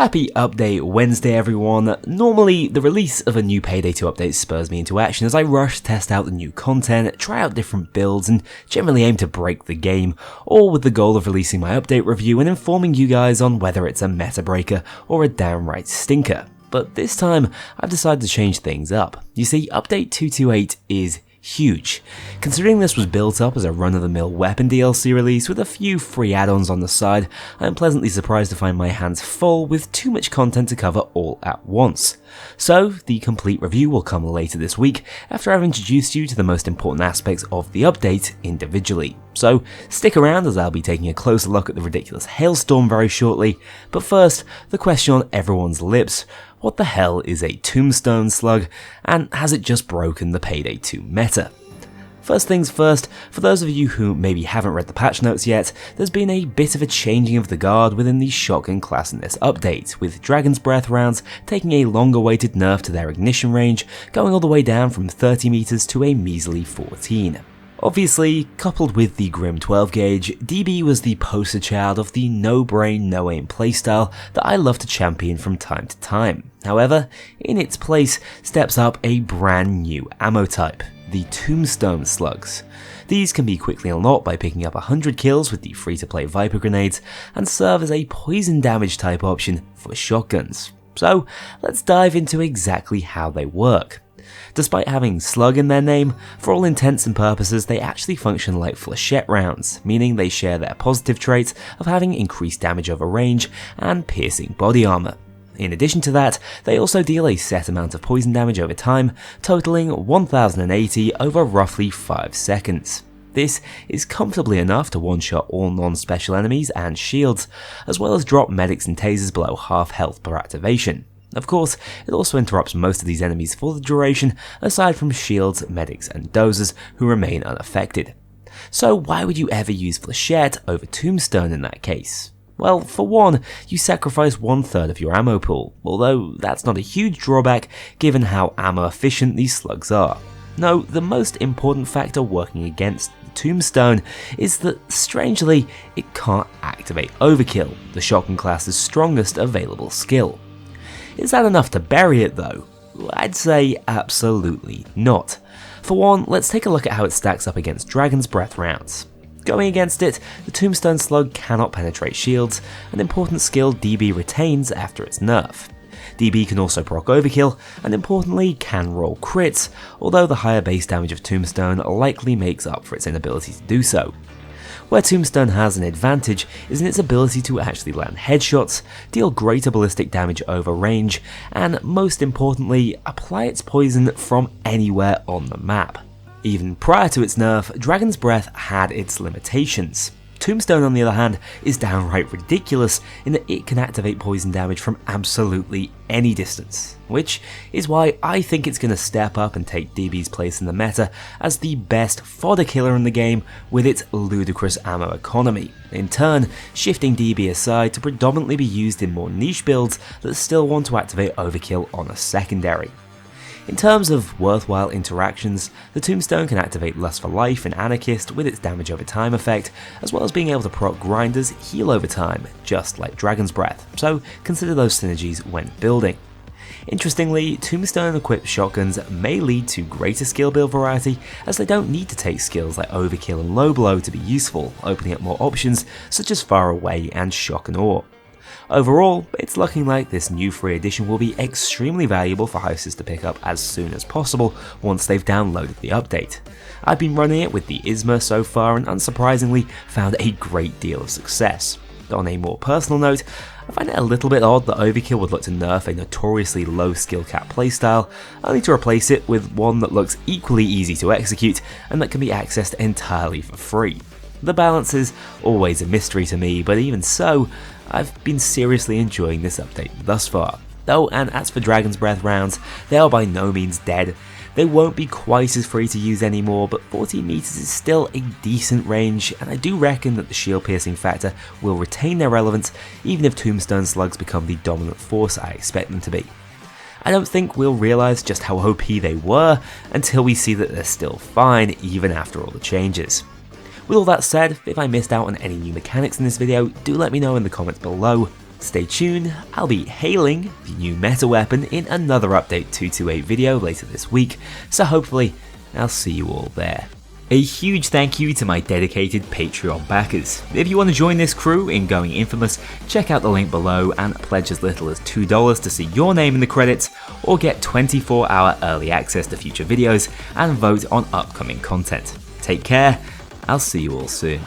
Happy Update Wednesday everyone. Normally, the release of a new Payday 2 update spurs me into action as I rush to test out the new content, try out different builds, and generally aim to break the game, all with the goal of releasing my update review and informing you guys on whether it's a meta breaker or a downright stinker. But this time, I've decided to change things up. You see, Update 228 is huge. Considering this was built up as a run-of-the-mill weapon DLC release with a few free add-ons on the side, I am pleasantly surprised to find my hands full with too much content to cover all at once. So, the complete review will come later this week after I've introduced you to the most important aspects of the update individually. So, stick around as I'll be taking a closer look at the ridiculous hailstorm very shortly, but first, the question on everyone's lips: what the hell is a Tombstone Slug, and has it just broken the Payday 2 meta? First things first, for those of you who maybe haven't read the patch notes yet, there's been a bit of a changing of the guard within the shotgun class in this update, with Dragon's Breath rounds taking a long-awaited nerf to their ignition range, going all the way down from 30 meters to a measly 14. Obviously, coupled with the Grim 12 gauge, DB was the poster child of the no-brain, no-aim playstyle that I love to champion from time to time. However, in its place steps up a brand new ammo type, the Tombstone Slugs. These can be quickly unlocked by picking up 100 kills with the free-to-play Viper grenades and serve as a poison damage type option for shotguns. So, let's dive into exactly how they work. Despite having slug in their name, for all intents and purposes they actually function like flechette rounds, meaning they share their positive traits of having increased damage over range and piercing body armor. In addition to that, they also deal a set amount of poison damage over time, totaling 1080 over roughly 5 seconds. This is comfortably enough to one-shot all non-special enemies and shields, as well as drop medics and tasers below half health per activation. Of course, it also interrupts most of these enemies for the duration, aside from shields, medics, and dozers who remain unaffected. So why would you ever use flechette over Tombstone in that case? Well, for one, you sacrifice 1/3 of your ammo pool, although that's not a huge drawback given how ammo efficient these slugs are. No, the most important factor working against the Tombstone is that, strangely, it can't activate Overkill, the shotgun class's strongest available skill. Is that enough to bury it though? I'd say absolutely not. For one, let's take a look at how it stacks up against Dragon's Breath rounds. Going against it, the Tombstone Slug cannot penetrate shields, an important skill DB retains after its nerf. DB can also proc Overkill, and importantly can roll crits, although the higher base damage of Tombstone likely makes up for its inability to do so. Where Tombstone has an advantage is in its ability to actually land headshots, deal greater ballistic damage over range, and most importantly, apply its poison from anywhere on the map. Even prior to its nerf, Dragon's Breath had its limitations. Tombstone, on the other hand, is downright ridiculous in that it can activate poison damage from absolutely any distance, which is why I think it's going to step up and take DB's place in the meta as the best fodder killer in the game with its ludicrous ammo economy, in turn shifting DB aside to predominantly be used in more niche builds that still want to activate Overkill on a secondary. In terms of worthwhile interactions, the Tombstone can activate Lust for Life in Anarchist with its damage over time effect, as well as being able to proc Grinders heal over time, just like Dragon's Breath, so consider those synergies when building. Interestingly, Tombstone equipped shotguns may lead to greater skill build variety, as they don't need to take skills like Overkill and Low Blow to be useful, opening up more options such as Far Away and Shock and Awe. Overall, it's looking like this new free edition will be extremely valuable for hostess to pick up as soon as possible once they've downloaded the update. I've been running it with the ISMA so far and unsurprisingly found a great deal of success. On a more personal note, I find it a little bit odd that Overkill would look to nerf a notoriously low skill cap playstyle, only to replace it with one that looks equally easy to execute and that can be accessed entirely for free. The balance is always a mystery to me, but even so, I've been seriously enjoying this update thus far. Oh, and as for Dragon's Breath rounds, they are by no means dead. They won't be quite as free to use anymore, but 14 meters is still a decent range, and I do reckon that the shield piercing factor will retain their relevance even if Tombstone Slugs become the dominant force I expect them to be. I don't think we'll realise just how OP they were until we see that they're still fine even after all the changes. With all that said, if I missed out on any new mechanics in this video, do let me know in the comments below. Stay tuned, I'll be hailing the new meta weapon in another Update 228 video later this week, so hopefully I'll see you all there. A huge thank you to my dedicated Patreon backers. If you want to join this crew in going infamous, check out the link below and pledge as little as $2 to see your name in the credits, or get 24-hour early access to future videos and vote on upcoming content. Take care, I'll see you all soon.